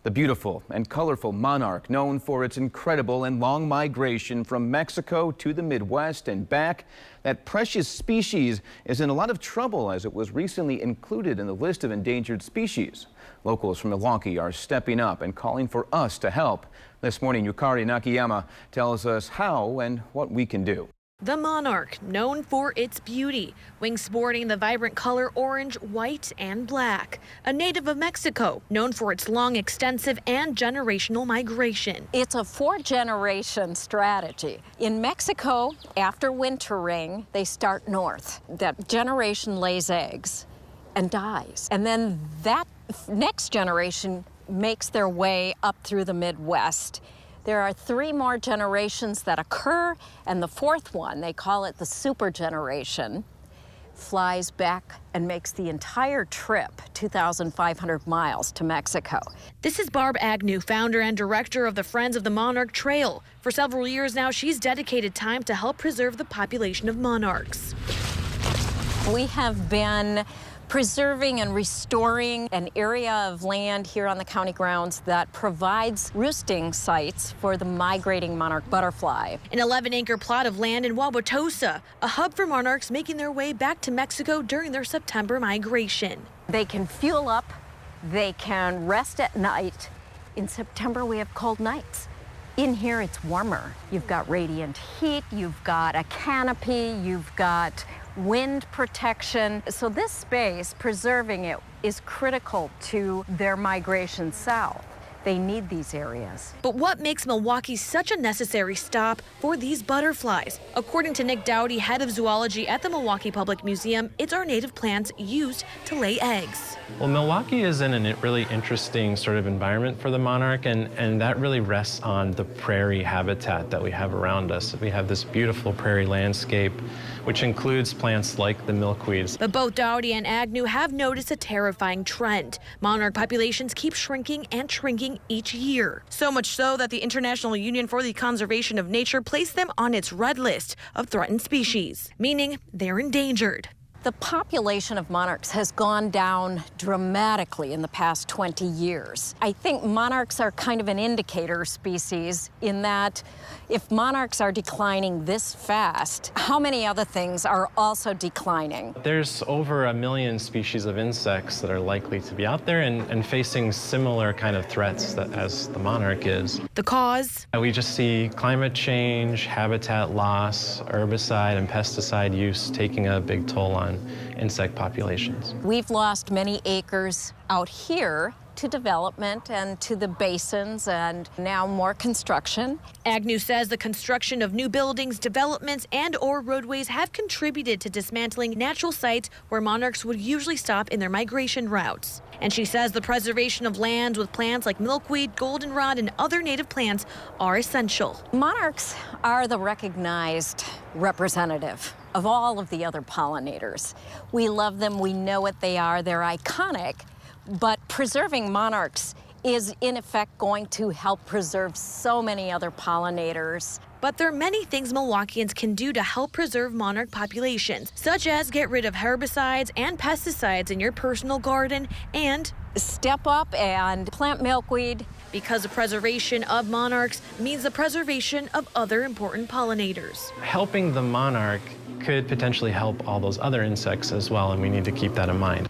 The beautiful and colorful monarch, known for its incredible and long migration from Mexico to the Midwest and back, that precious species is in a lot of trouble as it was recently included in the list of endangered species. Locals from Milwaukee are stepping up and calling for us to help. This morning, Yukari Nakayama tells us how and what we can do. The monarch, known for its beauty, wings sporting the vibrant color orange, white, and black. A native of Mexico, known for its long, extensive, and generational migration. It's a 4-generation strategy. In Mexico, after wintering, they start north. That generation lays eggs and dies. And then that next generation makes their way up through the Midwest. There are 3 more generations that occur, and the 4th one, they call it the super generation, flies back and makes the entire trip, 2,500 miles to Mexico. This is Barb Agnew, founder and director of the Friends of the Monarch Trail. For several years now, she's dedicated time to help preserve the population of monarchs. We have been preserving and restoring an area of land here on the county grounds that provides roosting sites for the migrating monarch butterfly. An 11-acre plot of land in Wauwatosa, a hub for monarchs making their way back to Mexico during their September migration. They can fuel up, they can rest at night. In September, we have cold nights. In here, it's warmer. You've got radiant heat, you've got a canopy, you've got wind protection. So this space, preserving it, is critical to their migration south. They need these areas. But what makes Milwaukee such a necessary stop for these butterflies? According to Nick Dowdy, head of zoology at the Milwaukee Public Museum, it's our native plants used to lay eggs. Well, Milwaukee is in a really interesting sort of environment for the monarch, and that really rests on the prairie habitat that we have around us. We have this beautiful prairie landscape, which includes plants like the milkweeds. But both Dowdy and Agnew have noticed a terrifying trend. Monarch populations keep shrinking and shrinking each year. So much so that the International Union for the Conservation of Nature placed them on its red list of threatened species, meaning they're endangered. The population of monarchs has gone down dramatically in the past 20 years. I think monarchs are kind of an indicator species in that if monarchs are declining this fast, how many other things are also declining? There's over 1 million species of insects that are likely to be out there and facing similar kind of threats as the monarch is. The cause? We just see climate change, habitat loss, herbicide and pesticide use taking a big toll on insect populations. We've lost many acres out here to development and to the basins, and now more construction. Agnew says the construction of new buildings, developments, and/or roadways have contributed to dismantling natural sites where monarchs would usually stop in their migration routes. And she says the preservation of lands with plants like milkweed, goldenrod, and other native plants are essential. Monarchs are the recognized representative of all of the other pollinators. We love them, we know what they are, they're iconic, but preserving monarchs is in effect going to help preserve so many other pollinators. But there are many things Milwaukeeans can do to help preserve monarch populations, such as get rid of herbicides and pesticides in your personal garden and step up and plant milkweed. Because the preservation of monarchs means the preservation of other important pollinators. Helping the monarch could potentially help all those other insects as well, and we need to keep that in mind.